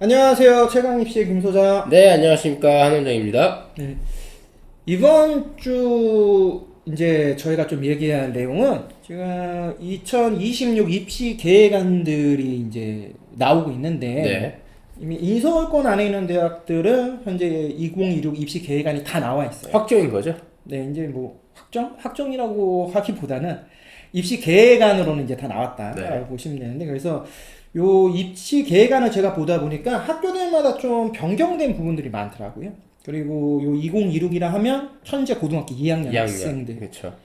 안녕하세요. 최강입시의 김소장. 네, 안녕하십니까. 한원장입니다. 네. 이번 주 이제 저희가 좀 얘기할 내용은 지금 2026 입시 계획안들이 이제 나오고 있는데 네. 이미 인서울권 안에 있는 대학들은 현재 2026 입시 계획안이 다 나와 있어요. 확정인 거죠? 네, 이제 뭐 확정이라고 하기보다는 입시 계획안으로는 이제 다 나왔다라고 네. 보시면 되는데, 그래서 요 입시 계획안을 제가 보다 보니까 학교들마다 좀 변경된 부분들이 많더라고요. 그리고 요 2026이라 하면 현재 고등학교 2학년 2학년. 학생들. 그렇죠.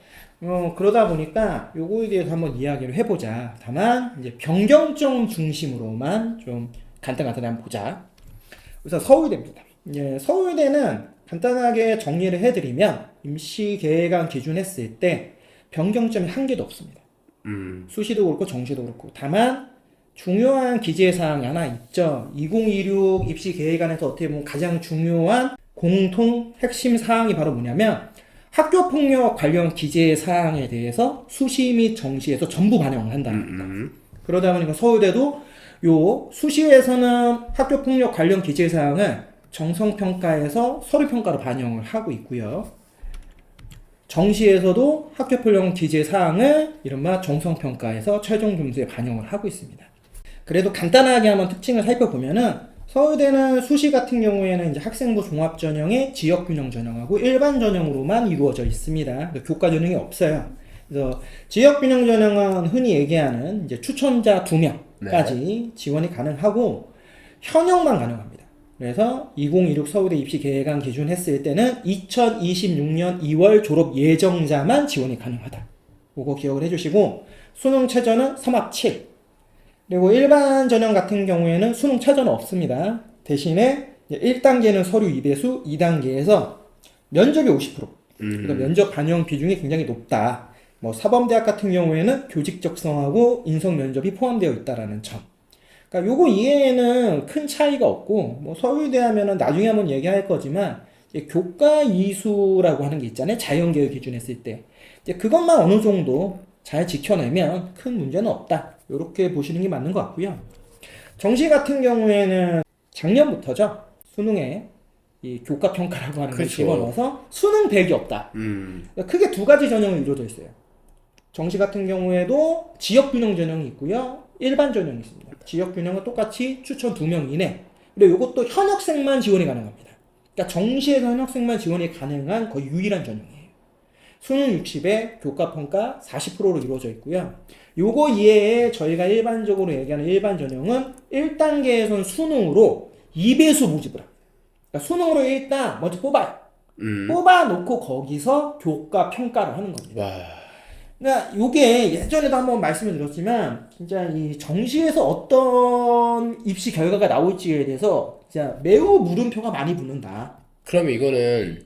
그러다 보니까 요거에 대해서 한번 이야기를 해보자. 다만 이제 변경점 중심으로만 좀 간단하게 한번 보자. 그래서 서울대입니다. 예, 서울대는 간단하게 정리를 해드리면 임시 계획안 기준했을 때 변경점이 한 개도 없습니다. 수시도 그렇고 정시도 그렇고. 다만 중요한 기재사항이 하나 있죠. 2026 입시 계획안에서 어떻게 보면 가장 중요한 공통 핵심 사항이 바로 뭐냐면 학교폭력 관련 기재사항에 대해서 수시 및 정시에서 전부 반영을 한다는 겁니다. 그러다 보니까 서울대도 요 수시에서는 학교폭력 관련 기재사항을 정성평가에서 서류평가로 반영을 하고 있고요. 정시에서도 학교폭력 기재사항을 이른바 정성평가에서 최종 점수에 반영을 하고 있습니다. 그래도 간단하게 한번 특징을 살펴보면은 서울대는 수시 같은 경우에는 이제 학생부 종합 전형의 지역 균형 전형하고 일반 전형으로만 이루어져 있습니다. 교과 전형이 없어요. 그래서 지역 균형 전형은 흔히 얘기하는 이제 추천자 2명까지 지원이 가능하고 현역만 가능합니다. 그래서 2026 서울대 입시 계획안 기준 했을 때는 2026년 2월 졸업 예정자만 지원이 가능하다. 그거 기억을 해주시고, 수능 최저는 서막 7. 그리고 일반 전형 같은 경우에는 수능 최저는 없습니다. 대신에 1단계는 서류 2배수, 2단계에서 면접이 50%. 그러니까 면접 반영 비중이 굉장히 높다. 뭐 사범대학 같은 경우에는 교직 적성하고 인성 면접이 포함되어 있다라는 점. 그러니까 요거 이외에는 큰 차이가 없고, 뭐 서울대 하면은 나중에 한번 얘기할 거지만 교과 이수라고 하는 게 있잖아요. 자연계열 기준 했을 때. 이제 그것만 어느 정도 잘 지켜내면 큰 문제는 없다. 이렇게 보시는 게 맞는 것 같고요. 정시 같은 경우에는 작년부터죠. 수능에 이 교과 평가라고 하는 걸 집어넣어서 수능 100이 없다. 그러니까 크게 두 가지 전형이 이루어져 있어요. 정시 같은 경우에도 지역 균형 전형이 있고요. 일반 전형이 있습니다. 지역 균형은 똑같이 추천 2명 이내. 그리고 이것도 현역생만 지원이 가능합니다. 그러니까 정시에서 현역생만 지원이 가능한 거의 유일한 전형이에요. 수능 60에 교과 평가 40%로 이루어져 있고요. 요거 이외에 저희가 일반적으로 얘기하는 일반 전형은 1단계에선 수능으로 2배수 모집을 합니다. 그러니까 수능으로 일단 먼저 뽑아요. 뽑아놓고 거기서 교과 평가를 하는 겁니다. 와. 그러니까 요게 예전에도 한번 말씀을 드렸지만 진짜 이 정시에서 어떤 입시 결과가 나올지에 대해서 진짜 매우 물음표가 많이 붙는다. 그러면 이거는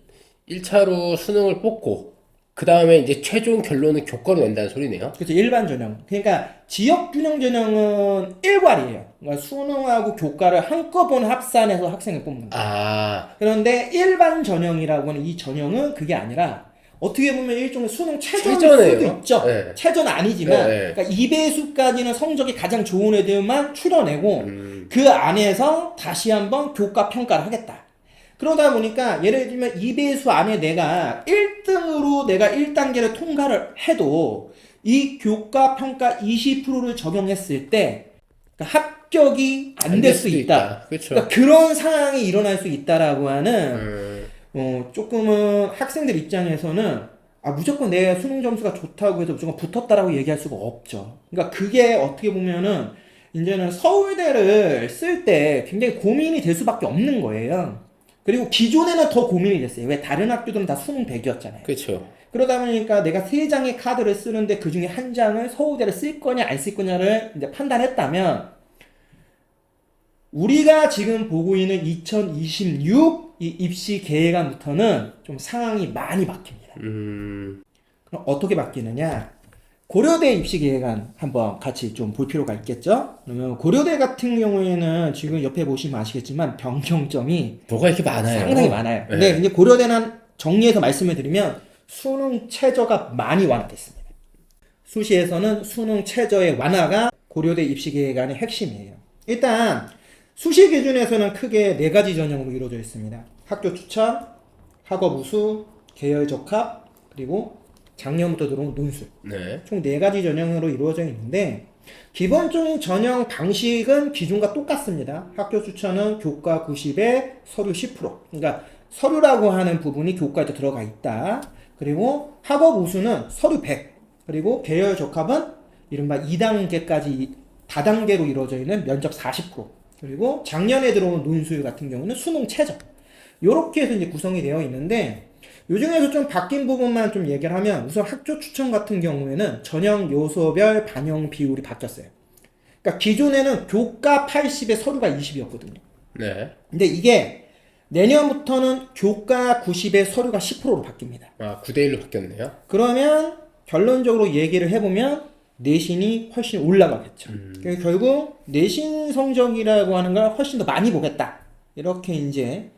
1차로 수능을 뽑고 그 다음에 이제 최종 결론은 교과로 낸다는 소리네요. 그렇죠. 일반 전형. 그러니까 지역 균형 전형은 일괄이에요. 그러니까 수능하고 교과를 한꺼번에 합산해서 학생을 뽑는 거예요. 아. 그런데 일반 전형이라고 하는 이 전형은 그게 아니라 어떻게 보면 일종의 수능 최전일 최전이에요. 수도 있죠. 네. 최전은 아니지만 네. 그러니까 2배수까지는 성적이 가장 좋은 애들만 추려내고 그 안에서 다시 한번 교과 평가를 하겠다. 그러다 보니까 예를 들면 2배수 안에 내가 1등으로 내가 1단계를 통과를 해도 이 교과 평가 20%를 적용했을 때 그러니까 합격이 안 될 수 있다. 그렇죠. 그러니까 그런 상황이 일어날 수 있다라고 하는 조금은 학생들 입장에서는 무조건 내 수능 점수가 좋다고 해서 무조건 붙었다라고 얘기할 수가 없죠. 그러니까 그게 어떻게 보면은 이제는 서울대를 쓸 때 굉장히 고민이 될 수밖에 없는 거예요. 그리고 기존에는 더 고민이 됐어요. 왜 다른 학교들은 다 수능 100이었잖아요. 그렇죠. 그러다 보니까 내가 3장의 카드를 쓰는데 그 중에 한 장을 서울대를 쓸 거냐 안 쓸 거냐를 이제 판단했다면 우리가 지금 보고 있는 2026 이 입시 계획안부터는 좀 상황이 많이 바뀝니다. 그럼 어떻게 바뀌느냐? 고려대 입시 계획안 한번 같이 좀 볼 필요가 있겠죠? 그러면 고려대 같은 경우에는 지금 옆에 보시면 아시겠지만 변경점이 뭐가 이렇게 많아요? 상당히 많아요. 네. 근데 이제 고려대는 정리해서 말씀을 드리면 수능 최저가 많이 완화됐습니다. 수시에서는 수능 최저의 완화가 고려대 입시 계획안의 핵심이에요. 일단 수시 기준에서는 크게 네 가지 전형으로 이루어져 있습니다. 학교 추천, 학업 우수, 계열 적합, 그리고 작년부터 들어온 논술. 네. 총 네 가지 전형으로 이루어져 있는데 기본적인 전형 방식은 기존과 똑같습니다. 학교 추천은 교과 90에 서류 10%. 그러니까 서류라고 하는 부분이 교과에도 들어가 있다. 그리고 학업 우수는 서류 100. 그리고 계열 적합은 이른바 2단계까지 다단계로 이루어져 있는 면접 40%. 그리고 작년에 들어온 논술 같은 경우는 수능 최저. 요렇게 해서 이제 구성이 되어 있는데 요 중에서 좀 바뀐 부분만 좀 얘기를 하면 우선 학교 추천 같은 경우에는 전형 요소별 반영 비율이 바뀌었어요. 그러니까 기존에는 교과 80에 서류가 20이었거든요. 네. 근데 이게 내년부터는 교과 90에 서류가 10%로 바뀝니다. 아, 9대1로 바뀌었네요. 그러면 결론적으로 얘기를 해보면 내신이 훨씬 올라가겠죠. 그러니까 결국 내신 성적이라고 하는 걸 훨씬 더 많이 보겠다. 이렇게 이제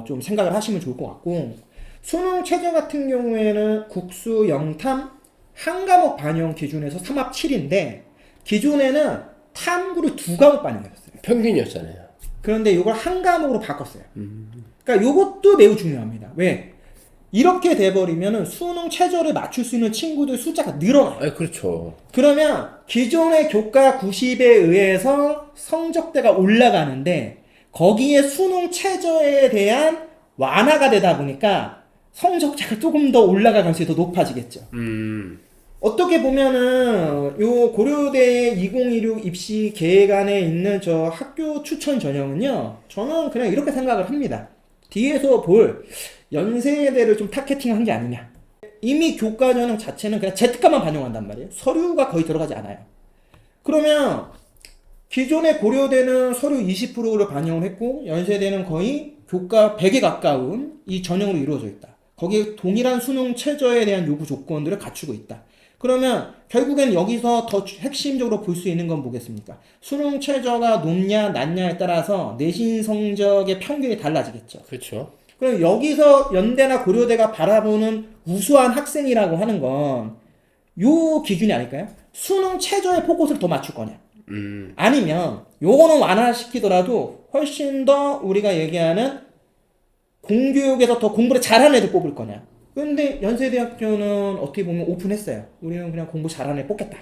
좀 생각을 하시면 좋을 것 같고 수능 최저 같은 경우에는 국수 영탐 한 과목 반영 기준에서 3합 7인데 기존에는 탐구를 두 과목 반영했었어요. 평균이었잖아요. 그런데 이걸 한 과목으로 바꿨어요. 그러니까 이것도 매우 중요합니다. 왜? 이렇게 돼버리면은 수능 최저를 맞출 수 있는 친구들 숫자가 늘어나요. 아, 그렇죠. 그러면 기존의 교과 90에 의해서 성적대가 올라가는데 거기에 수능 최저에 대한 완화가 되다 보니까 성적자가 조금 더 올라갈 가능성이 더 높아지겠죠. 어떻게 보면은 요 고려대 2016 입시 계획안에 있는 저 학교 추천 전형은요, 저는 그냥 이렇게 생각을 합니다. 뒤에서 볼 연세대를 좀 타겟팅한 게 아니냐. 이미 교과 전형 자체는 그냥 Z값만 반영한단 말이에요. 서류가 거의 들어가지 않아요. 그러면 기존의 고려대는 서류 20%를 반영을 했고 연세대는 거의 교과 100에 가까운 이 전형으로 이루어져 있다. 거기에 동일한 수능 최저에 대한 요구 조건들을 갖추고 있다. 그러면 결국엔 여기서 더 핵심적으로 볼 수 있는 건 뭐겠습니까? 수능 최저가 높냐 낮냐에 따라서 내신 성적의 평균이 달라지겠죠. 그렇죠. 그럼 여기서 연대나 고려대가 바라보는 우수한 학생이라고 하는 건 요 기준이 아닐까요? 수능 최저의 포커스를 더 맞출 거냐? 아니면 요거는 완화시키더라도 훨씬 더 우리가 얘기하는 공교육에서 더 공부를 잘하는 애들 뽑을 거냐? 근데 연세대학교는 어떻게 보면 오픈했어요. 우리는 그냥 공부 잘하는 애 뽑겠다.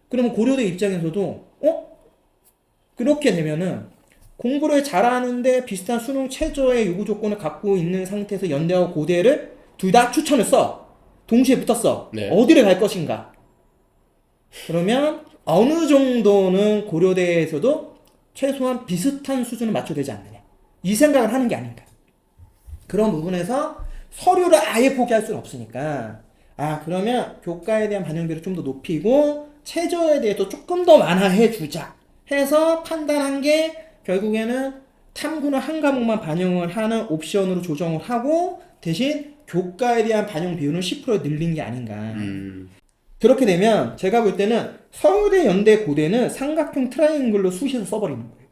그러면 고려대 입장에서도 그렇게 되면은 공부를 잘하는데 비슷한 수능 최저의 요구 조건을 갖고 있는 상태에서 연대하고 고대를 둘 다 추천을 써. 동시에 붙었어. 네. 어디를 갈 것인가? 그러면 어느 정도는 고려대에서도 최소한 비슷한 수준을 맞춰야 되지 않느냐. 이 생각을 하는 게 아닌가. 그런 부분에서 서류를 아예 포기할 수는 없으니까 그러면 교과에 대한 반영비를 좀 더 높이고 최저에 대해서 조금 더 완화해 주자 해서 판단한 게 결국에는 탐구는 한 과목만 반영을 하는 옵션으로 조정을 하고 대신 교과에 대한 반영 비율은 10% 늘린 게 아닌가. 그렇게 되면 제가 볼 때는 서울대, 연대, 고대는 삼각형 트라이앵글로 수시에서 써버리는 거예요.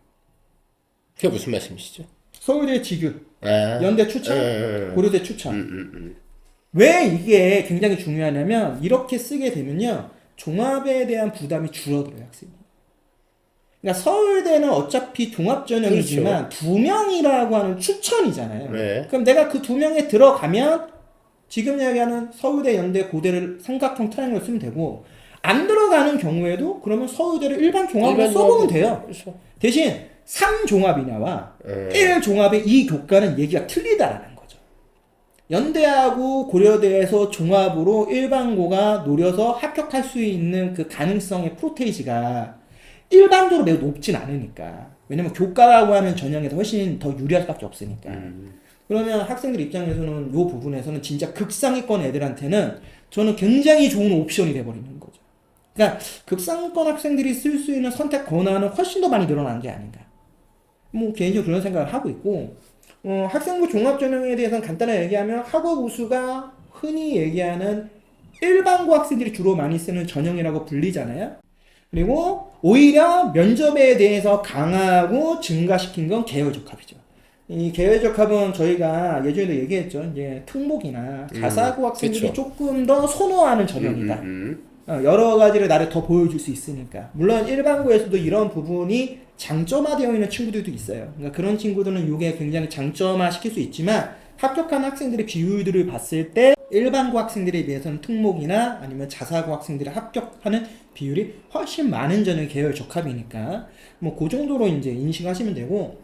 그게 무슨 말씀이시죠? 서울대 지규, 아. 연대 추천, 고려대 추천. 왜 이게 굉장히 중요하냐면 이렇게 쓰게 되면요 종합에 대한 부담이 줄어들어요 학생이. 그러니까 서울대는 어차피 종합전형이지만 그렇죠. 2명이라고 하는 추천이잖아요. 네. 그럼 내가 그 2명에 들어가면 지금 이야기하는 서울대, 연대, 고대를 삼각형 트라이앵글 쓰면 되고 안 들어가는 경우에도 그러면 서울대를 일반 종합으로 써보면 돼요. 그렇죠. 대신 3종합이냐와 1종합의 이 교과는 얘기가 틀리다라는 거죠. 연대하고 고려대에서 종합으로 일반고가 노려서 합격할 수 있는 그 가능성의 프로테이지가 일반적으로 매우 높진 않으니까. 왜냐면 교과라고 하는 전형에서 훨씬 더 유리할 수밖에 없으니까. 그러면 학생들 입장에서는 이 부분에서는 진짜 극상위권 애들한테는 저는 굉장히 좋은 옵션이 돼버리는 거죠. 그러니까 극상위권 학생들이 쓸 수 있는 선택 권한은 훨씬 더 많이 늘어난 게 아닌가. 뭐 개인적으로 그런 생각을 하고 있고 학생부 종합전형에 대해서는 간단하게 얘기하면 학업 우수가 흔히 얘기하는 일반고 학생들이 주로 많이 쓰는 전형이라고 불리잖아요. 그리고 오히려 면접에 대해서 강하고 증가시킨 건 계열적합이죠. 이 계열적합은 저희가 예전에도 얘기했죠. 이제 특목이나 자사고 학생들이 그쵸. 조금 더 선호하는 전형이다. 여러 가지를 나를 더 보여줄 수 있으니까. 물론 일반고에서도 이런 부분이 장점화되어 있는 친구들도 있어요. 그러니까 그런 친구들은 이게 굉장히 장점화 시킬 수 있지만 합격한 학생들의 비율들을 봤을 때 일반고 학생들에 비해서는 특목이나 아니면 자사고 학생들이 합격하는 비율이 훨씬 많은 저는 계열 적합이니까 뭐 그 정도로 이제 인식하시면 되고,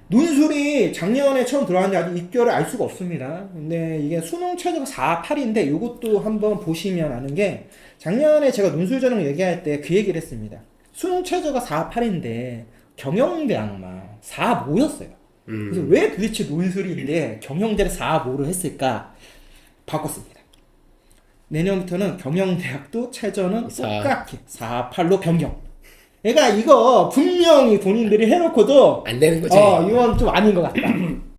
논술이 작년에 처음 들어왔는데 아직 입결을 알 수가 없습니다. 근데 이게 수능 최저가 4, 8인데 이것도 한번 보시면 아는 게, 작년에 제가 논술 전형 얘기할 때 그 얘기를 했습니다. 수능 최저가 4, 8인데 경영대학만 4, 5였어요. 그래서 왜 도대체 논술인데 경영대를 4, 5를 했을까? 바꿨습니다. 내년부터는 경영대학도 최저는 똑같이 4, 8로 변경. 그러니까 이거 분명히 본인들이 해놓고도 안 되는 거지. 이건 좀 아닌 것 같다.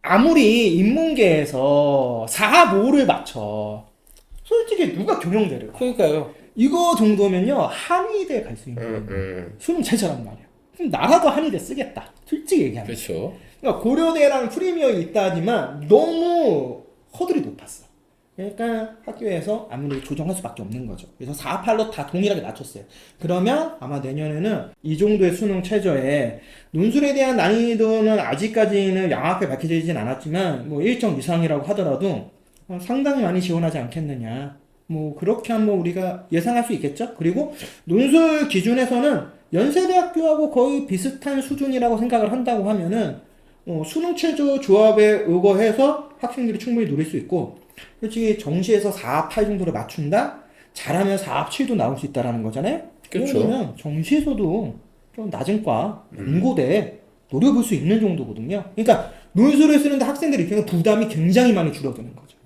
아무리 인문계에서 4, 5를 맞춰, 솔직히 누가 경영대를 가? 그러니까요. 이거 정도면요 한의대 갈 수 있는 수능 최저란 말이야. 그럼 나라도 한의대 쓰겠다. 솔직히 얘기하면. 그렇죠. 그러니까 고려대라는 프리미엄이 있다지만 너무 허들이 높았어. 그러니까 학교에서 아무리 조정할 수밖에 없는 거죠. 그래서 4, 8로 다 동일하게 낮췄어요. 그러면 아마 내년에는 이 정도의 수능 최저에 논술에 대한 난이도는 아직까지는 명확하게 밝혀지진 않았지만 뭐 일정 이상이라고 하더라도 상당히 많이 지원하지 않겠느냐. 뭐 그렇게 한번 우리가 예상할 수 있겠죠. 그리고 논술 기준에서는 연세대학교하고 거의 비슷한 수준이라고 생각을 한다고 하면은 수능 최저 조합에 의거해서 학생들이 충분히 노릴 수 있고, 솔직히 정시에서 4, 8 정도를 맞춘다? 잘하면 4, 7도 나올 수 있다라는 거잖아요. 그렇죠. 그러면 정시에서도 좀 낮은 과, 연고대 노려볼 수 있는 정도거든요. 그러니까 논술을 쓰는데 학생들 입장에 부담이 굉장히 많이 줄어드는 거죠.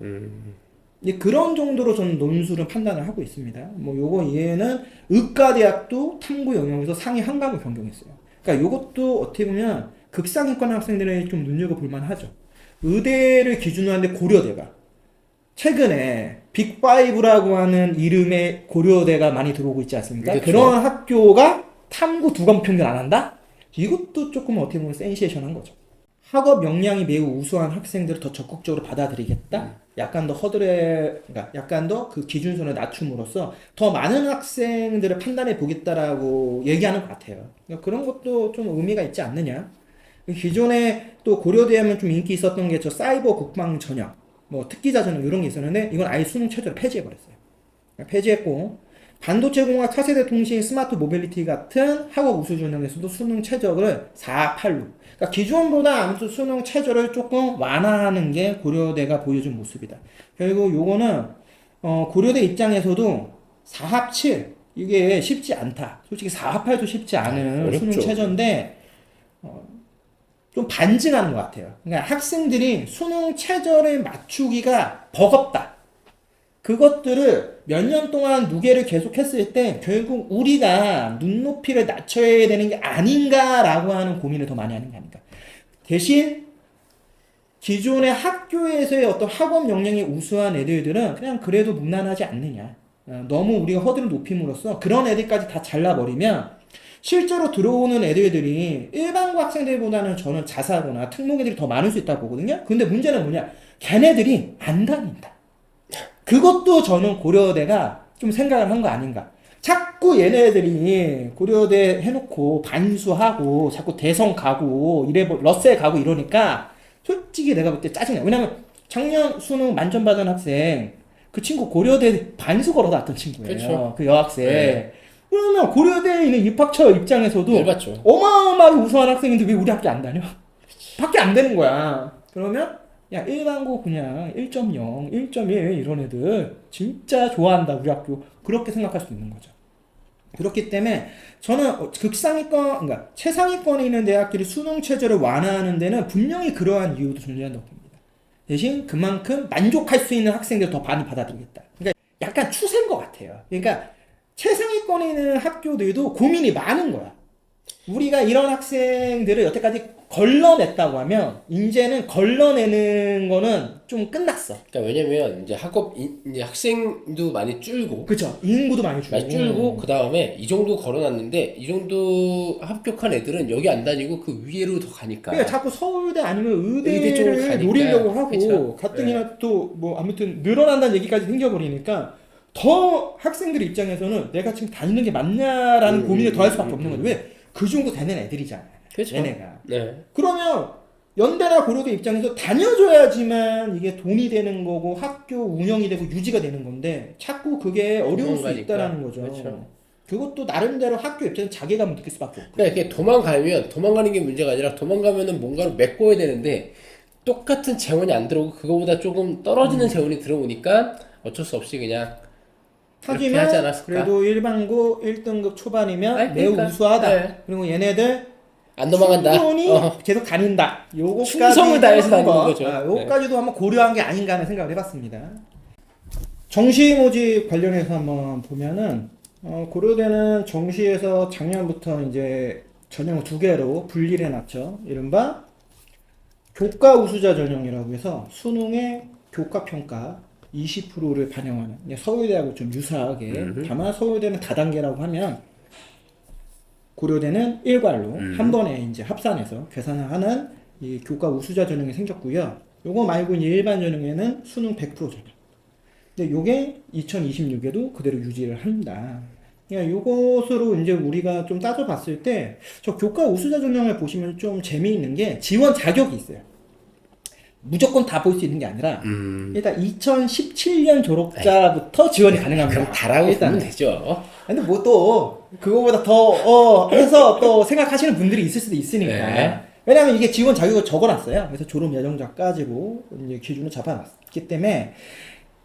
이제 그런 정도로 저는 논술은 판단을 하고 있습니다. 뭐 요거 이해는 의과대학도 탐구 영역에서 상위 한 과목을 변경했어요. 그러니까 요것도 어떻게 보면 극상위권 학생들에게 좀 눈여겨볼 만하죠. 의대를 기준으로 하는데 고려대가 최근에 빅5라고 하는 이름의 고려대가 많이 들어오고 있지 않습니까? 그렇죠. 그런 학교가 탐구 두 과목 평균 안 한다? 이것도 조금 어떻게 보면 센세이션한 거죠. 학업 역량이 매우 우수한 학생들을 더 적극적으로 받아들이겠다? 약간 더 그러니까 약간 더 그 기준선을 낮춤으로써 더 많은 학생들을 판단해 보겠다라고 얘기하는 것 같아요. 그러니까 그런 것도 좀 의미가 있지 않느냐? 기존에 또 고려대 하면 좀 인기 있었던 게 저 사이버 국방 전형, 뭐 특기자 전형 이런 게 있었는데 이건 아예 수능 최저를 폐지해버렸어요. 폐지했고, 반도체공학, 차세대 통신, 스마트 모빌리티 같은 학업 우수 전형에서도 수능 최저를 4, 8로. 그러니까 기존보다 아무튼 수능 최저를 조금 완화하는 게 고려대가 보여준 모습이다. 결국 요거는 고려대 입장에서도 4합 7 이게 쉽지 않다. 솔직히 4합 8도 쉽지 않은 어렵죠. 수능 최저인데 좀 반증하는 것 같아요. 그러니까 학생들이 수능 최저를 맞추기가 버겁다. 그것들을 몇 년 동안 누계를 계속했을 때 결국 우리가 눈높이를 낮춰야 되는 게 아닌가라고 하는 고민을 더 많이 하는 게 아닌가. 대신 기존의 학교에서의 어떤 학업 역량이 우수한 애들들은 그냥 그래도 무난하지 않느냐. 너무 우리가 허들을 높임으로써 그런 애들까지 다 잘라버리면 실제로 들어오는 애들이 일반고 학생들보다는 저는 자사고나 특목 애들이 더 많을 수 있다고 보거든요. 근데 문제는 뭐냐? 걔네들이 안 다닌다. 그것도 저는 고려대가 좀 생각을 한 거 아닌가. 자꾸 얘네들이 고려대 해놓고 반수하고 자꾸 대성 가고 러셀 가고 이러니까 솔직히 내가 볼 때 짜증나. 왜냐면 작년 수능 만점 받은 학생 그 친구 고려대 반수 걸어놨던 친구예요. 그렇죠. 그 여학생. 네. 그러면 고려대에 있는 입학처 입장에서도 열받죠. 어마어마하게 우수한 학생인데 왜 우리 학교 안 다녀? 밖에 안 되는 거야. 그러면 야 일반고 그냥 1.0, 1.1 이런 애들 진짜 좋아한다 우리 학교. 그렇게 생각할 수 있는 거죠. 그렇기 때문에 저는 극상위권, 그러니까 최상위권에 있는 대학들이 수능 최저를 완화하는 데는 분명히 그러한 이유도 존재한다고 봅니다. 대신 그만큼 만족할 수 있는 학생들 더 많이 받아들이겠다. 그러니까 약간 추세인 것 같아요. 그러니까 최상위권에 있는 학교들도 고민이 많은 거야. 우리가 이런 학생들을 여태까지 걸러냈다고 하면 이제는 걸러내는 거는 좀 끝났어. 그러니까 왜냐면 이제 이제 학생도 많이 줄고, 그렇죠. 인구도 많이 줄고. 많이 줄고 그 다음에 이 정도 걸어놨는데 이 정도 합격한 애들은 여기 안 다니고 그 위로 더 가니까. 그러니까 자꾸 서울대 아니면 의대 쪽으로 의대를 가니까. 노리려고 하고 그쵸? 가뜩이나 또 뭐 아무튼 늘어난다는 얘기까지 생겨버리니까 더 학생들 입장에서는 내가 지금 다니는 게 맞냐라는 고민을 더 할 수밖에 없는 거죠. 왜? 그 정도 되는 애들이잖아요. 그렇죠. 얘네가. 네. 그러면 연대나 고려대 입장에서 다녀줘야지만 이게 돈이 되는 거고 학교 운영이 되고 유지가 되는 건데 자꾸 그게 어려울 수 도망가니까. 있다라는 거죠. 그렇죠. 그것도 나름대로 학교 입장에서 자괴감을 느낄 수밖에 없고. 그러니까 이게 도망가는 게 문제가 아니라 도망가면은 뭔가를 메꿔야 되는데 똑같은 재원이 안 들어오고 그거보다 조금 떨어지는 재원이 들어오니까 어쩔 수 없이 그냥 그렇게 하지 하지만 않았을까? 그래도 일반고 1등급 초반이면 아니, 매우 그러니까, 우수하다. 네. 그리고 얘네들 안 도망간다. 충분히 계속 다닌다. 요거까지 충성을 다해서 다니는 거죠. 요거까지도 한번 고려한 게 아닌가 하는 생각을 해봤습니다. 정시 모집 관련해서 한번 보면은 고려대는 정시에서 작년부터 이제 전형을 2개로 분리를 해놨죠. 이른바 교과 우수자 전형이라고 해서 수능의 교과 평가 20%를 반영하는 서울대하고 좀 유사하게 다만 서울대는 다단계라고 하면 고려대는 일괄로 한 번에 이제 합산해서 계산을 하는 이 교과 우수자 전형이 생겼고요. 요거 말고 이제 일반 전형에는 수능 100% 전형. 근데 요게 2026에도 그대로 유지를 한다. 그러니까 요것으로 이제 우리가 좀 따져봤을 때 저 교과 우수자 전형을 보시면 좀 재미있는 게 지원 자격이 있어요. 무조건 다 볼 수 있는 게 아니라 일단 2017년 졸업자부터 지원이 가능합니다. 그럼 다라고 일단 보면 되죠. 근데 뭐 또 그거보다 더 해서 또 생각하시는 분들이 있을 수도 있으니까. 네. 왜냐하면 이게 지원 자격을 적어놨어요. 그래서 졸업 예정자까지로 이제 기준을 잡아놨기 때문에.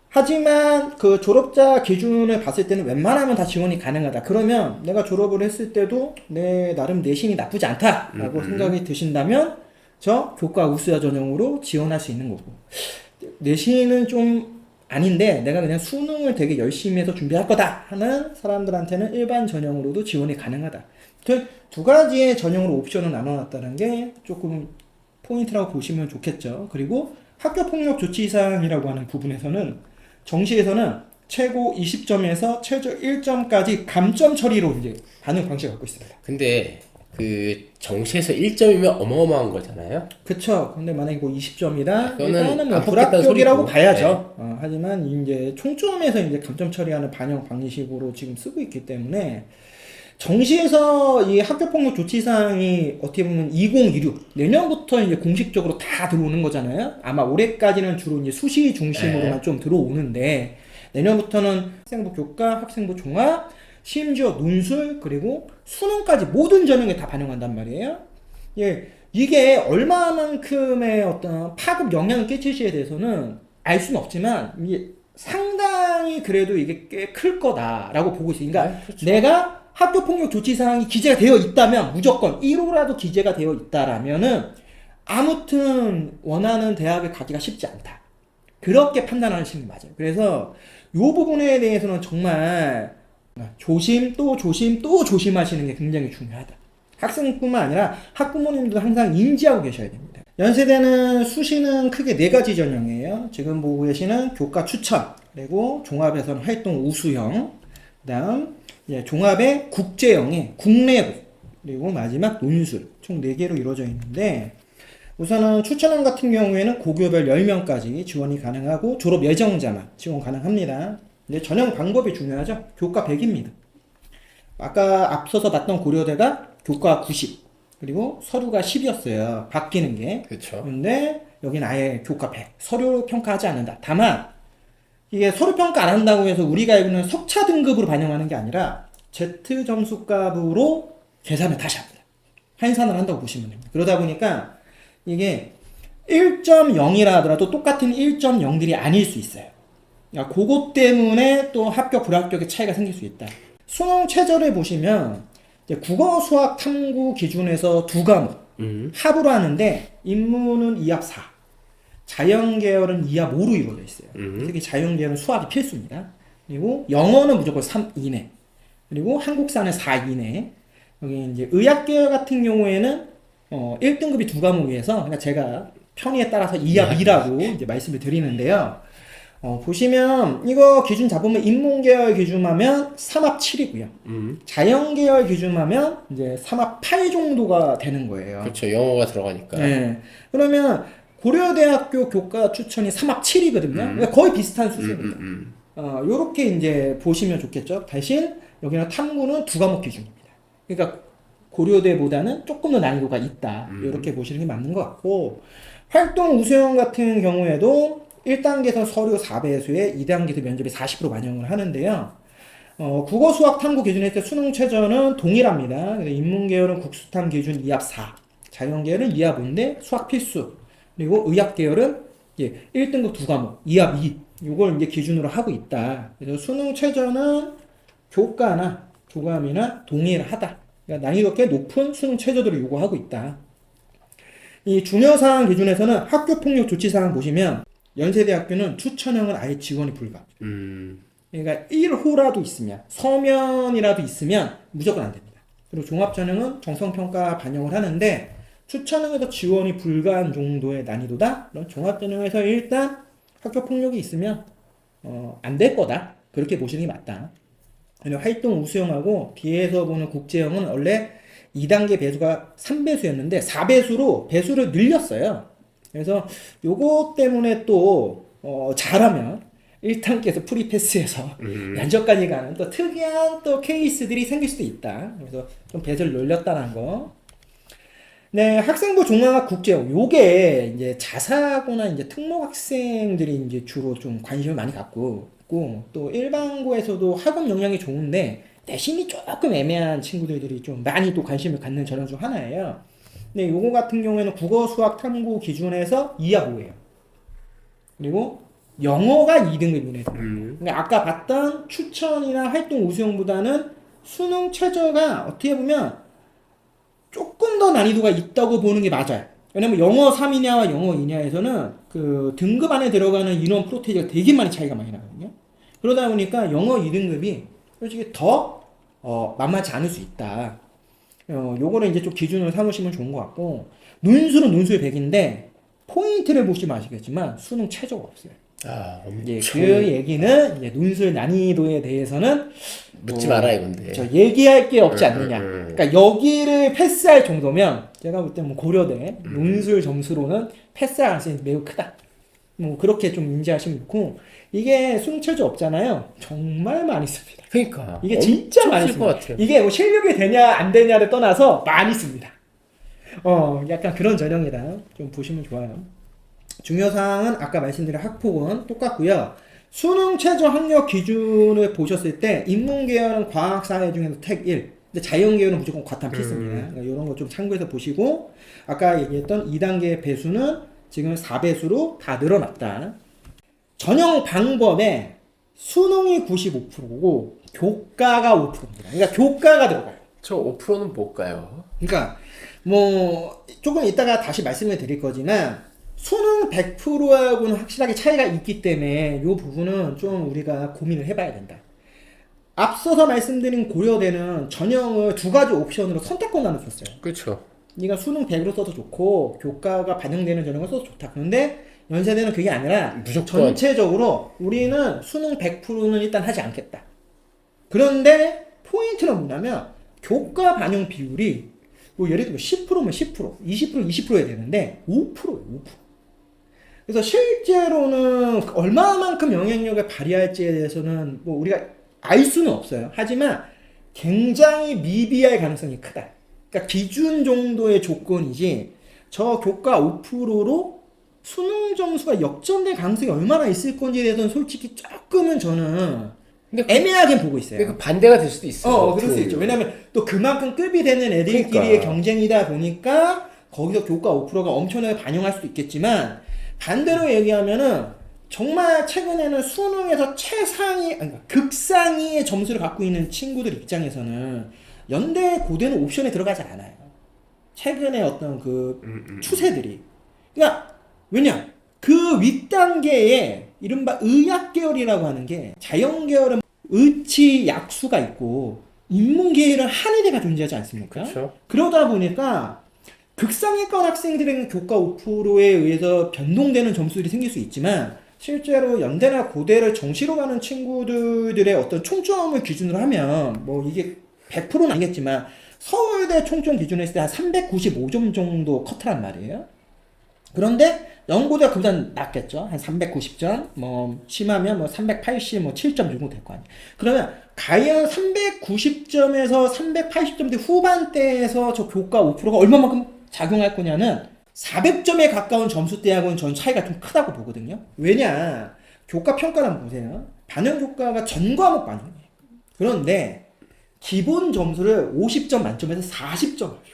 하지만 그 졸업자 기준을 봤을 때는 웬만하면 다 지원이 가능하다. 그러면 내가 졸업을 했을 때도 내 나름 내신이 나쁘지 않다라고 생각이 드신다면 저 교과 우수자 전형으로 지원할 수 있는 거고, 내신은 좀 아닌데 내가 그냥 수능을 되게 열심히 해서 준비할 거다 하는 사람들한테는 일반 전형으로도 지원이 가능하다. 두 가지의 전형으로 옵션을 나눠놨다는 게 조금 포인트라고 보시면 좋겠죠. 그리고 학교폭력 조치사항이라고 하는 부분에서는 정시에서는 최고 20점에서 최저 1점까지 감점 처리로 이제 반응 방식을 갖고 있습니다. 근데 그 정시에서 1점이면 어마어마한 거잖아요. 그쵸. 근데 만약에 뭐 20점이다. 그거는 일단은 뭐 안 뽑겠다는 불합격이라고 소리고. 봐야죠. 하지만 이제 총점에서 이제 감점 처리하는 반영 방식으로 지금 쓰고 있기 때문에 정시에서 이 학교폭력 조치사항이 어떻게 보면 2026 내년부터 이제 공식적으로 다 들어오는 거잖아요. 아마 올해까지는 주로 이제 수시 중심으로만 좀 들어오는데 내년부터는 학생부 교과, 학생부 종합, 심지어 논술 그리고 수능까지 모든 전형에 다 반영한단 말이에요. 예, 이게 얼마만큼의 어떤 파급 영향을 끼칠지에 대해서는 알 수는 없지만 이게 상당히 그래도 이게 꽤 클 거다라고 보고 있어요. 그러니까 그렇죠. 내가 학교폭력 조치사항이 기재가 되어 있다면 무조건 1호라도 기재가 되어 있다라면은 아무튼 원하는 대학에 가기가 쉽지 않다. 그렇게 판단하시는 게 맞아요. 그래서 이 부분에 대해서는 정말 조심 또 조심 또 조심하시는 게 굉장히 중요하다. 학생뿐만 아니라 학부모님도 항상 인지하고 계셔야 됩니다. 연세대는 수시는 크게 4가지 전형이에요. 지금 보고 계시는 교과 추천, 그리고 종합에서는 활동 우수형, 그다음 종합의 국제형의 국내고, 그리고 마지막 논술 총 4개로 이루어져 있는데 우선은 추천형 같은 경우에는 고교별 10명까지 지원이 가능하고 졸업 예정자만 지원 가능합니다. 근데 전형 방법이 중요하죠. 교과 100입니다. 아까 앞서서 봤던 고려대가 교과 90 그리고 서류가 10이었어요. 바뀌는 게. 그렇죠. 근데 여기는 아예 교과 100 서류 평가하지 않는다. 다만 이게 서류 평가 안 한다고 해서 우리가 알고는 석차 등급으로 반영하는 게 아니라 Z 점수 값으로 계산을 다시 합니다. 환산을 한다고 보시면 됩니다. 그러다 보니까 이게 1.0이라 하더라도 똑같은 1.0들이 아닐 수 있어요. 그러니까 그것 때문에 또 합격 불합격의 차이가 생길 수 있다. 수능 최저를 보시면 이제 국어, 수학, 탐구 기준에서 2과목 합으로 하는데 인문은 2합 4, 자연 계열은 2합 5로 이루어져 있어요. 특히 자연 계열은 수학이 필수입니다. 그리고 영어는 무조건 3 이내, 그리고 한국사는 4 이내. 여기 이제 의학 계열 같은 경우에는 1등급이 2과목이어서 그러니까 제가 편의에 따라서 2합 2라고 이제 말씀을 드리는데요. 보시면 이거 기준 잡으면 인문계열 기준하면 3합 7이고요. 자연계열 기준하면 이제 3합 8 정도가 되는 거예요. 그렇죠. 영어가 들어가니까. 네. 그러면 고려대학교 교과 추천이 3합 7이거든요. 그러니까 거의 비슷한 수준입니다. 요렇게 이제 보시면 좋겠죠. 대신 여기는 탐구는 2과목 기준입니다. 그러니까 고려대보다는 조금 더 난이도가 있다. 이렇게 보시는 게 맞는 것 같고, 활동 우수형 같은 경우에도 1단계에서 서류 4배수에 2단계에서 면접이 40% 반영을 하는데요. 국어 수학 탐구 기준에 서 수능 최저는 동일합니다. 인문계열은 국수탐 기준 2합 4, 자연계열은 2합 5인데 수학 필수, 그리고 의학계열은 1등급 2과목 2합 2, 요걸 이제 기준으로 하고 있다. 그래서 수능 최저는 교과나 교감이나 동일하다. 그러니까 난이도가 꽤 높은 수능 최저들을 요구하고 있다. 이 중요사항 기준에서는 학교폭력 조치사항 보시면 연세대학교는 추천형은 아예 지원이 불가. 그러니까 1호라도 있으면, 서면이라도 있으면 무조건 안 됩니다. 그리고 종합전형은 정성평가 반영을 하는데 추천형에서 지원이 불가한 정도의 난이도다. 그럼 종합전형에서 일단 학교폭력이 있으면 안 될 거다. 그렇게 보시는 게 맞다. 그리고 활동 우수형하고 뒤에서 보는 국제형은 원래 2단계 배수가 3배수였는데 4배수로 배수를 늘렸어요. 그래서 요거 때문에 또 잘하면 1단계에서 프리패스해서 면접까지 가는 또 특이한 또 케이스들이 생길 수도 있다. 그래서 좀 배수를 늘렸다는 거. 네, 학생부 종합 국제형. 요게 이제 자사고나 이제 특목 학생들이 이제 주로 좀 관심을 많이 갖고 있고, 또 일반고에서도 학업 역량이 좋은데 내신이 조금 애매한 친구들이 좀 많이 또 관심을 갖는 전형 중 하나예요. 근데 요거 같은 경우에는 국어 수학 탐구 기준에서 2합 5예요. 그리고 영어가 2등급이네. 그러니까 아까 봤던 추천이나 활동 우수형보다는 수능 최저가 어떻게 보면 조금 더 난이도가 있다고 보는 게 맞아요. 왜냐면 영어 3이냐와 영어 2냐에서는 그 등급 안에 들어가는 인원 프로테이지가 되게 많이 차이가 많이 나거든요. 그러다 보니까 영어 2등급이 솔직히 더 만만치 않을 수 있다. 요거는 이제 좀 기준으로 삼으시면 좋은 것 같고, 논술은 논술 100인데 포인트를 보시면 아시겠지만 수능 최저가 없어요. 그 얘기는 이제 논술 난이도에 대해서는 묻지 마라 이건데. 저 얘기할 게 없지 않느냐. 그러니까 여기를 패스할 정도면 제가 볼 때 뭐 고려대 논술 점수로는 패스할 가능성이 매우 크다. 뭐 그렇게 좀 인지하시면 좋고, 이게 수능 최저 없잖아요. 정말 많이 씁니다. 그러니까 이게 진짜 많이 쓸 것 씁니다. 같아요. 이게 뭐 실력이 되냐 안 되냐를 떠나서 많이 씁니다. 약간 그런 전형이다. 좀 보시면 좋아요. 중요사항은 아까 말씀드린 학폭은 똑같고요. 수능 최저 학력 기준을 보셨을 때 인문계열은 과학사회 중에서 택 1, 근데 자연계열은 무조건 과탐 필수입니다. 그러니까 이런 거 좀 참고해서 보시고, 아까 얘기했던 2단계 배수는 지금 4배수로 다 늘어났다. 전형 방법에 수능이 95%고 교과가 5%입니다. 그러니까 교과가 들어가요. 저 5%는 뭘까요? 그러니까 뭐 조금 이따가 다시 말씀을 드릴 거지만 수능 100%하고는 확실하게 차이가 있기 때문에 이 부분은 좀 우리가 고민을 해봐야 된다. 앞서서 말씀드린 고려대는 전형을 2가지 옵션으로 선택권 나눠줬어요. 그렇죠. 네가 수능 100으로 써도 좋고 교과가 반영되는 전형을 써도 좋다. 그런데 연세대는 그게 아니라 무조건. 전체적으로 우리는 수능 100%는 일단 하지 않겠다. 그런데 포인트는 뭐냐면 교과 반영 비율이 뭐 예를 들면 10%면 10%, 20% 20%야 되는데 5%예요. 5%. 그래서 실제로는 얼마만큼 영향력을 발휘할지에 대해서는 뭐 우리가 알 수는 없어요. 하지만 굉장히 미비할 가능성이 크다. 그러니까 기준 정도의 조건이지 저 교과 5%로 수능 점수가 역전될 가능성이 얼마나 있을 건지에 대해서는 솔직히 조금은 저는 애매하게 보고 있어요. 그 반대가 될 수도 있어요. 그럴 수 있죠. 왜냐면 또 그만큼 급이 되는 애들끼리의 그러니까. 경쟁이다 보니까 거기서 교과 5%가 엄청나게 반영할 수도 있겠지만, 반대로 얘기하면은 정말 최근에는 수능에서 극상위의 점수를 갖고 있는 친구들 입장에서는 연대 고대는 옵션에 들어가지 않아요. 최근에 어떤 그 추세들이. 그러니까 왜냐? 그 윗단계에 이른바 의학 계열이라고 하는 게 자연 계열은 의치 약수가 있고 인문 계열은 한의대가 존재하지 않습니까? 그렇죠. 그러다 보니까 극상위권 학생들에게는 교과 5%에 의해서 변동되는 점수들이 생길 수 있지만 실제로 연대나 고대를 정시로 가는 친구들의 어떤 총점을 기준으로 하면 뭐 이게 100%는 아니겠지만 서울대 총점 기준으로 했을 때 한 395점 정도 커트란 말이에요. 그런데 연고대가 그보다 낫겠죠. 한 390점, 뭐 심하면 뭐 380, 뭐 7점 정도 될 거 아니에요. 그러면 과연 390점에서 380점대 후반대에서 저 교과 5%가 얼마만큼 작용할 거냐는 400점에 가까운 점수대하고는 저는 차이가 좀 크다고 보거든요. 왜냐? 교과 평가를 한번 보세요. 반영 교과가 전 과목 반영이에요. 그런데 기본 점수를 50점 만점에서 40점을 줘.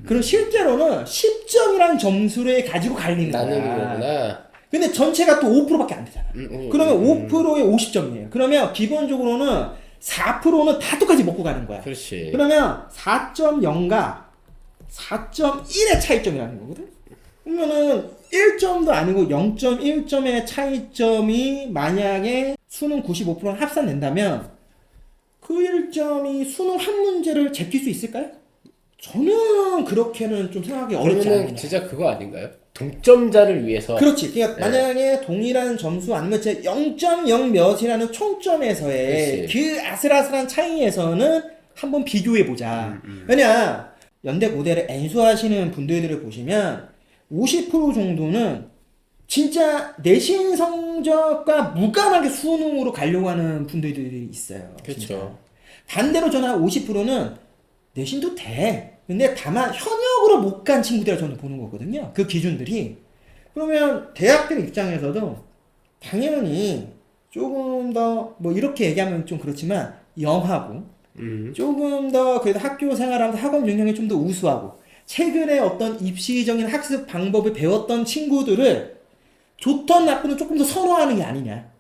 그럼 실제로는 10점이라는 점수를 가지고 갈리는 나누는 거야. 거구나. 근데 전체가 또 5%밖에 안 되잖아. 그러면 5%에 50점이에요. 그러면 기본적으로는 4%는 다 똑같이 먹고 가는 거야. 그렇지. 그러면 4.0과 4.1의 차이점이라는 거거든. 그러면은 1점도 아니고 0.1점의 차이점이 만약에 수능 95%는 합산된다면 그 1점이 수능 한 문제를 제낄 수 있을까요? 저는 그렇게는 좀 생각하기 어렵지 그러면은 않아요. 진짜 그거 아닌가요? 동점자를 위해서. 그렇지. 그러니까 네. 만약에 동일한 점수 아니면 0.0 몇이라는 총점에서의 그 아슬아슬한 차이에서는 한번 비교해 보자. 왜냐 연대 고대를 N수하시는 분들을 보시면 50% 정도는 진짜 내신 성적과 무관하게 수능으로 가려고 하는 분들이 있어요. 그렇죠. 진짜. 반대로 저는 한 50%는 내신도 돼. 근데 다만 현역으로 못 간 친구들을 저는 보는 거거든요. 그 기준들이. 그러면 대학들 입장에서도 당연히 조금 더 뭐 이렇게 얘기하면 좀 그렇지만 영하고 조금 더 그래도 학교 생활하면서 학업 영역이 좀 더 우수하고 최근에 어떤 입시적인 학습 방법을 배웠던 친구들을 좋던 나쁘든 조금 더 선호하는 게 아니냐.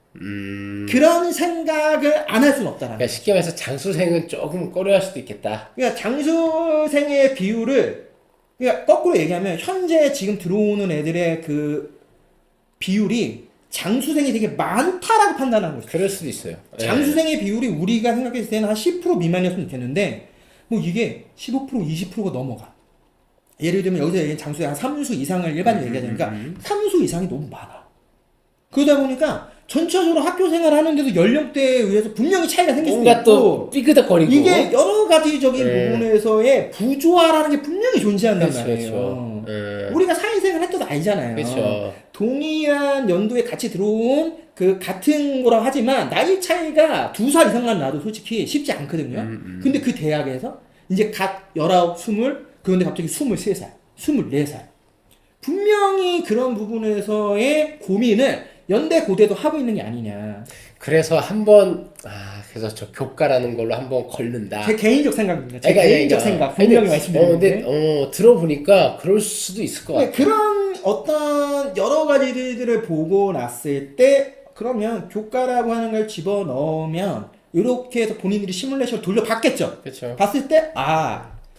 그런 생각을 안 할 수는 없다라는 그러니까 쉽게 말해서 장수생은 조금 꺼려할 수도 있겠다. 그러니까 장수생의 비율을 그러니까 거꾸로 얘기하면 현재 지금 들어오는 애들의 그 비율이 장수생이 되게 많다라고 판단하는 거죠. 그럴 수도 있어요. 장수생의 비율이 우리가 생각했을 때는 한 10% 미만이었으면 좋겠는데 뭐 이게 15% 20%가 넘어가. 예를 들면 여기서 얘기한 장수의 한 3수 이상을 일반적으로 얘기하자니까 3수 이상이 너무 많아. 그러다 보니까 전체적으로 학교 생활하는데도 연령대에 의해서 분명히 차이가 생길 수 뭔가 또 있고 삐그덕거리고. 이게 여러 가지적인 부분에서의 부조화라는 게 분명히 존재한단 그렇죠, 말이에요. 그렇죠. 우리가 사회생활 할 때도 아니잖아요. 그렇죠. 동일한 연도에 같이 들어온 그 같은 거라고 하지만 나이 차이가 2살 이상만 나도 솔직히 쉽지 않거든요. 근데 그 대학에서 이제 각 19, 20 그런데 갑자기 23살, 24살 분명히 그런 부분에서의 고민을 연대 고대도 하고 있는 게 아니냐. 그래서 한번 그래서 저 교과라는 걸로 한번 걸른다. 제 개인적 생각입니다. 제 그러니까, 개인적 생각 분명히 말씀드리는데. 근데 들어보니까 그럴 수도 있을 것 같아. 그런 어떤 여러 가지들을 보고 났을 때 그러면 교과라고 하는 걸 집어 넣으면 이렇게 해서 본인들이 시뮬레이션을 돌려봤겠죠. 그렇죠. 봤을 때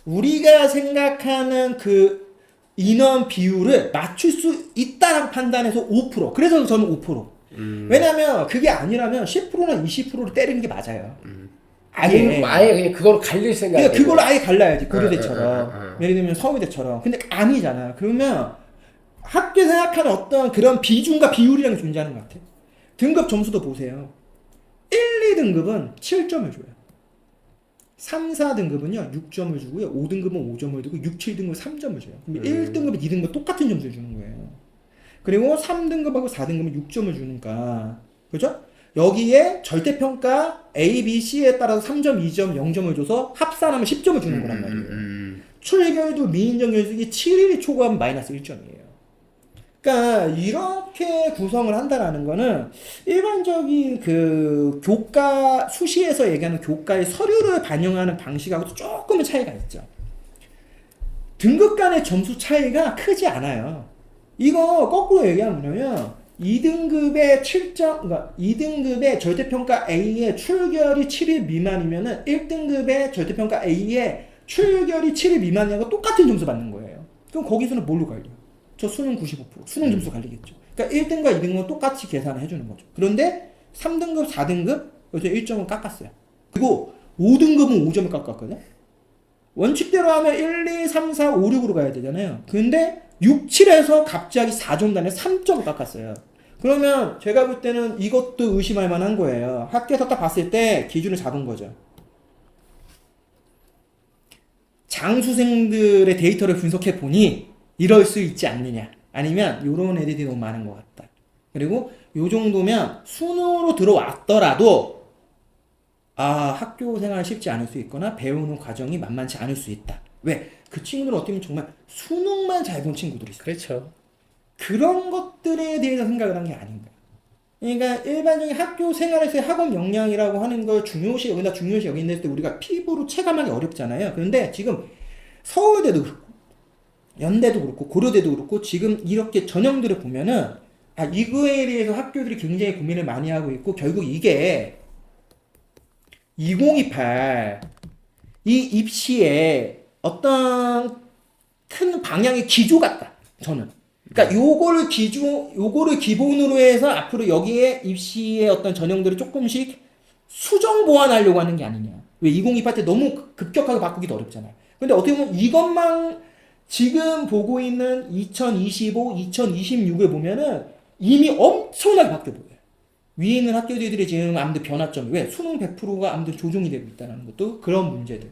우리가 생각하는 그 인원 비율을 맞출 수 있다라고 판단해서 5%. 그래서 저는 5%. 왜냐면 그게 아니라면 10%나 20%를 때리는 게 맞아요. 아예. 아예 그냥 그걸로 갈릴 생각이. 그러니까 그걸 아예 갈라야지. 고려대처럼. 예를 들면 서울대처럼. 근데 아니잖아. 그러면 학교 생각하는 어떤 그런 비중과 비율이라는 게 존재하는 것 같아. 등급 점수도 보세요. 1, 2등급은 7점을 줘요. 3, 4등급은요 6점을 주고요. 5등급은 5점을 주고 6, 7등급은 3점을 줘요. 그럼 1등급, 2등급 똑같은 점수를 주는 거예요. 그리고 3등급하고 4등급은 6점을 주니까 그죠? 여기에 절대평가 A, B, C에 따라서 3점, 2점, 0점을 줘서 합산하면 10점을 주는 거란 말이에요. 출결도 미인정 연수기 7일이 초과하면 마이너스 1점이에요. 그러니까 이렇게 구성을 한다라는 거는 일반적인 그 교과 수시에서 얘기하는 교과의 서류를 반영하는 방식하고도 조금은 차이가 있죠. 등급 간의 점수 차이가 크지 않아요. 이거 거꾸로 얘기하면 뭐냐면 2등급의 7점, 그러니까 2등급의 절대평가 A의 출결이 7일 미만이면은 1등급의 절대평가 A의 출결이 7일 미만이고 똑같은 점수 받는 거예요. 그럼 거기서는 뭘로 갈려? 저 수능 95%, 수능 점수 갈리겠죠. 그러니까 1등과 2등급은 똑같이 계산을 해주는 거죠. 그런데 3등급, 4등급 여기서 1점은 깎았어요. 그리고 5등급은 5점을 깎았거든요. 원칙대로 하면 1, 2, 3, 4, 5, 6으로 가야 되잖아요. 근데 6, 7에서 갑자기 4점 단에 3점을 깎았어요. 그러면 제가 볼 때는 이것도 의심할 만한 거예요. 학교에서 딱 봤을 때 기준을 잡은 거죠. 장수생들의 데이터를 분석해 보니 이럴 수 있지 않느냐. 아니면 요런 애들이 너무 많은 것 같다. 그리고 요 정도면 수능으로 들어왔더라도 학교 생활 쉽지 않을 수 있거나 배우는 과정이 만만치 않을 수 있다. 왜? 그 친구들은 어떻게 보면 정말 수능만 잘 본 친구들이 있어요. 그렇죠. 그런 것들에 대해서 생각을 한 게 아닌가. 그러니까 일반적인 학교 생활에서의 학업 역량이라고 하는 걸 중요시 여긴다 때 우리가 피부로 체감하기 어렵잖아요. 그런데 지금 서울대도 그렇고 연대도 그렇고 고려대도 그렇고 지금 이렇게 전형들을 보면은 이거에 대해서 학교들이 굉장히 고민을 많이 하고 있고 결국 이게 2028 이 입시에 어떤 큰 방향의 기조 같다. 저는. 그러니까 요거를 기본으로 해서 앞으로 여기에 입시의 어떤 전형들을 조금씩 수정 보완하려고 하는 게 아니냐. 왜 2028 때 너무 급격하게 바꾸기도 어렵잖아요. 근데 어떻게 보면 이것만 지금 보고 있는 2025, 2026을 보면은 이미 엄청나게 바뀌어 보여요. 위에 있는 학교들이 지금 아무튼 변화점이 왜? 수능 100%가 아무튼 조정이 되고 있다는 것도 그런 문제들.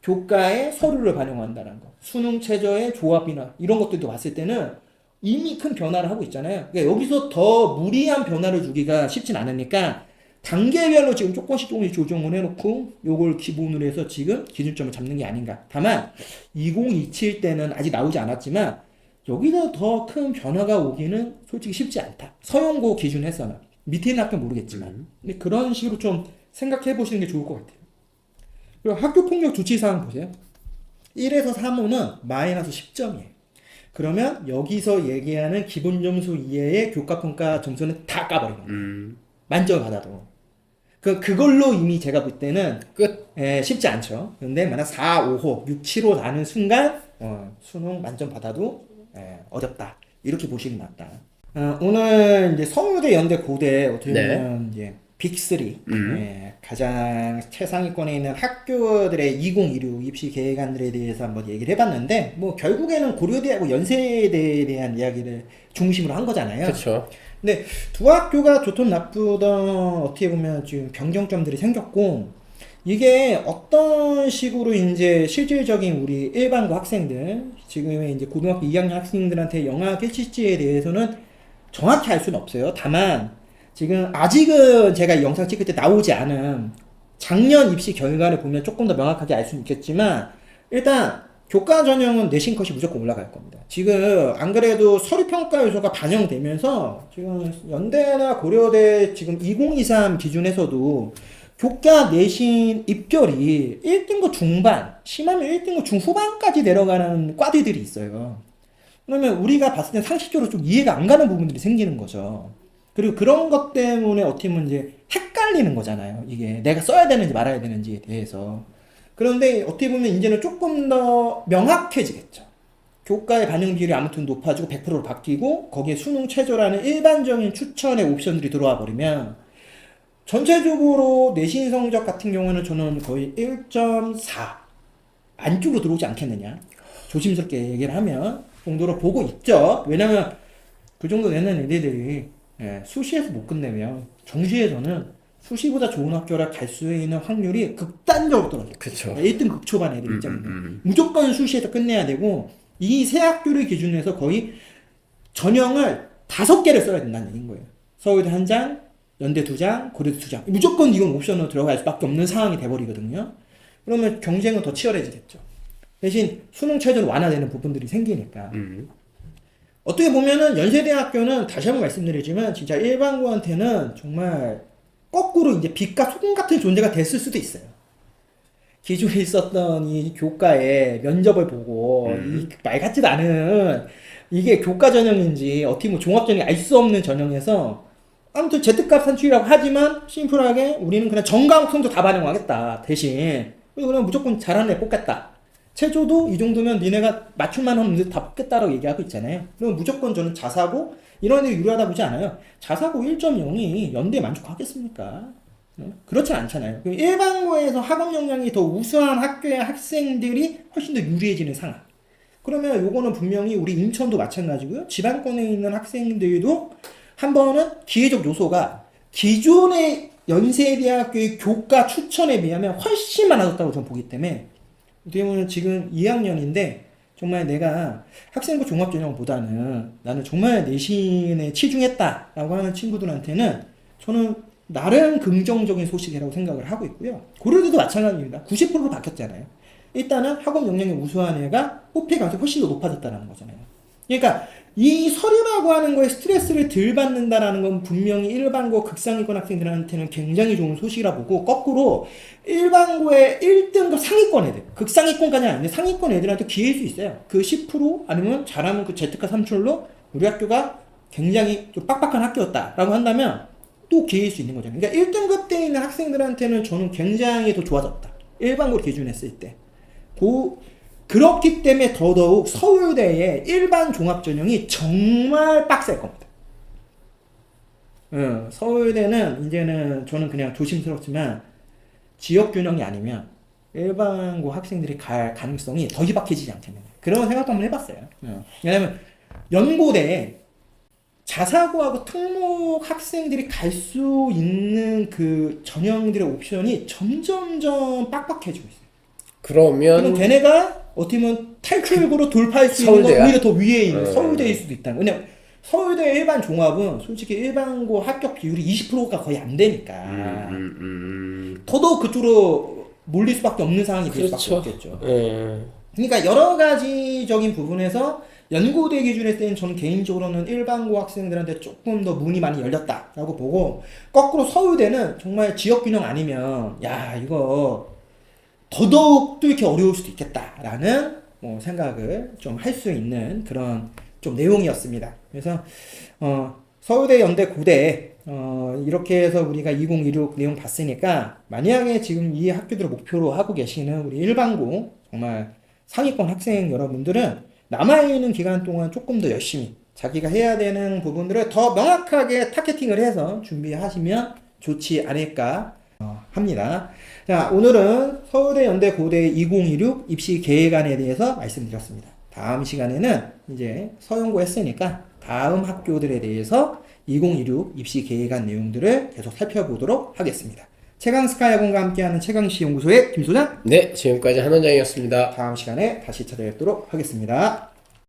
교과에 서류를 반영한다는 거. 수능 최저의 조합이나 이런 것들도 봤을 때는 이미 큰 변화를 하고 있잖아요. 그러니까 여기서 더 무리한 변화를 주기가 쉽진 않으니까 단계별로 지금 조금씩 조정을 해놓고 요걸 기본으로 해서 지금 기준점을 잡는 게 아닌가. 다만 2027 때는 아직 나오지 않았지만 여기서 더 큰 변화가 오기는 솔직히 쉽지 않다. 서영고 기준에서는 밑에 있는 학교는 모르겠지만 근데 그런 식으로 좀 생각해 보시는 게 좋을 것 같아요. 그리고 학교 폭력 조치 사항 보세요. 1에서 3호는 마이너스 10점이에요. 그러면 여기서 얘기하는 기본 점수 이외의 교과 평가 점수는 다 까버리는 거예요. 만점을 받아도. 그걸로 이미 제가 볼 때는 끝. 쉽지 않죠. 근데 만약 4, 5호, 6, 7호 나는 순간 수능 만점 받아도 어렵다. 이렇게 보시면 낫다. 오늘 이제 서울대, 연대, 고대 어떻게 보면 이제 빅3 가장 최상위권에 있는 학교들의 2026 입시 계획안들에 대해서 한번 얘기를 해봤는데 뭐 결국에는 고려대하고 연세대에 대한 이야기를 중심으로 한 거잖아요. 그렇죠. 근데 두 학교가 좋든 나쁘든 어떻게 보면 지금 변경점들이 생겼고 이게 어떤 식으로 이제 실질적인 우리 일반고 학생들 지금의 이제 고등학교 2학년 학생들한테 영향을 끼칠지에 대해서는 정확히 알 수는 없어요. 다만 지금 아직은 제가 이 영상 찍을 때 나오지 않은 작년 입시 결과를 보면 조금 더 명확하게 알 수는 있겠지만 일단 교과 전형은 내신 컷이 무조건 올라갈 겁니다. 지금 안 그래도 서류 평가 요소가 반영되면서 지금 연대나 고려대 지금 2023 기준에서도 교과 내신 입결이 1등급 중반, 심하면 1등급 중후반까지 내려가는 과들이 있어요. 그러면 우리가 봤을 때 상식적으로 좀 이해가 안 가는 부분들이 생기는 거죠. 그리고 그런 것 때문에 어떻게 보면 이제 헷갈리는 거잖아요. 이게 내가 써야 되는지 말아야 되는지에 대해서. 그런데 어떻게 보면 이제는 조금 더 명확해지겠죠. 교과의 반영 비율이 아무튼 높아지고 100%로 바뀌고 거기에 수능 최저라는 일반적인 추천의 옵션들이 들어와 버리면 전체적으로 내신 성적 같은 경우는 저는 거의 1.4 안쪽으로 들어오지 않겠느냐. 조심스럽게 얘기를 하면 정도로 보고 있죠. 왜냐면 그 정도 내는 애들이 수시에서 못 끝내면 정시에서는 수시보다 좋은 학교를 갈 수 있는 확률이 극단적으로 떨어져요. 그쵸. 1등 극초반 애들 있잖아요. 무조건 수시에서 끝내야 되고 이 세 학교를 기준으로 해서 거의 전형을 5개를 써야 된다는 얘기인 거예요. 서울대 1장, 연대 2장, 고려대 2장. 무조건 이건 옵션으로 들어갈 수밖에 없는 상황이 돼버리거든요. 그러면 경쟁은 더 치열해지겠죠. 대신 수능 최저로 완화되는 부분들이 생기니까. 어떻게 보면은 연세대학교는 다시 한번 말씀드리지만 진짜 일반고한테는 정말 거꾸로 이제 빛과 소금 같은 존재가 됐을 수도 있어요. 기존에 있었던 이 교과의 면접을 보고 이 말 같지도 않은 이게 교과 전형인지 어떻게 보면 종합 전형이 알 수 없는 전형에서 아무튼 Z값 산출이라고 하지만 심플하게 우리는 그냥 전과목 성적 다 반영하겠다 대신 그냥 무조건 잘하는 애 뽑겠다. 체조도 이 정도면 니네가 맞출만 하면 다 뽑겠다라고 얘기하고 있잖아요. 그럼 무조건 저는 자사고 이런 애들이 유리하다 보지 않아요. 자사고 1.0이 연대에 만족하겠습니까? 그렇진 않잖아요. 일반고에서 학업 역량이 더 우수한 학교의 학생들이 훨씬 더 유리해지는 상황. 그러면 요거는 분명히 우리 인천도 마찬가지고요. 지방권에 있는 학생들도 한 번은 기회적 요소가 기존의 연세대학교의 교과 추천에 비하면 훨씬 많아졌다고 저는 보기 때문에 어떻게 보면 지금 2학년인데 정말 내가 학생부 종합전형보다는 나는 정말 내신에 치중했다라고 하는 친구들한테는 저는 나름 긍정적인 소식이라고 생각을 하고 있고요. 고려대도 마찬가지입니다. 90%로 바뀌었잖아요. 일단은 학업 역량이 우수한 애가 뽑힐 가능성이 훨씬 더 높아졌다는 거잖아요. 그러니까 이 서류라고 하는 거에 스트레스를 덜 받는다라는 건 분명히 일반고 극상위권 학생들한테는 굉장히 좋은 소식이라 보고, 거꾸로 일반고의 1등급 상위권 애들, 극상위권까지는 아닌데 상위권 애들한테 기회일 수 있어요. 그 10% 아니면 잘하면 그 Z가 3출로 우리 학교가 굉장히 좀 빡빡한 학교였다라고 한다면 또 기회일 수 있는 거잖아요. 그러니까 1등급 때 있는 학생들한테는 저는 굉장히 더 좋아졌다. 일반고 기준했을 때. 그렇기 때문에 더더욱 서울대의 일반 종합전형이 정말 빡셀 겁니다. 서울대는 이제는 저는 그냥 조심스럽지만 지역균형이 아니면 일반고 학생들이 갈 가능성이 더 희박해지지 않겠느냐, 그런 생각도 한번 해봤어요. 왜냐면 연고대에 자사고하고 특목 학생들이 갈 수 있는 그 전형들의 옵션이 점점점 빡빡해지고 있어요. 그럼 그러면 걔네가 어떻게 보면 탈출구로 돌파할 수 있는 건 서울대야? 오히려 더 위에 있는 서울대일 수도 있다는 거예요. 왜냐면 서울대 일반 종합은 솔직히 일반고 합격 비율이 20%가 거의 안 되니까 더더욱 그쪽으로 몰릴 수밖에 없는 상황이 될 수밖에 그렇죠. 없겠죠. 그러니까 여러 가지적인 부분에서 연고대 기준에 때는 저는 개인적으로는 일반고 학생들한테 조금 더 문이 많이 열렸다라고 보고, 거꾸로 서울대는 정말 지역균형 아니면 야 이거 더더욱 또 이렇게 어려울 수도 있겠다라는 생각을 좀 할 수 있는 그런 좀 내용이었습니다. 그래서 서울대, 연대, 고대 이렇게 해서 우리가 2016 내용 봤으니까, 만약에 지금 이 학교들을 목표로 하고 계시는 우리 일반고 정말 상위권 학생 여러분들은 남아있는 기간 동안 조금 더 열심히 자기가 해야 되는 부분들을 더 명확하게 타겟팅을 해서 준비하시면 좋지 않을까 합니다. 자, 오늘은 서울대, 연대, 고대 2016 입시 계획안에 대해서 말씀드렸습니다. 다음 시간에는 이제 서영고 했으니까 다음 학교들에 대해서 2016 입시 계획안 내용들을 계속 살펴보도록 하겠습니다. 최강스카이학원과 함께하는 최강시 연구소의 김소장. 네, 지금까지 한원장이었습니다. 다음 시간에 다시 찾아뵙도록 하겠습니다.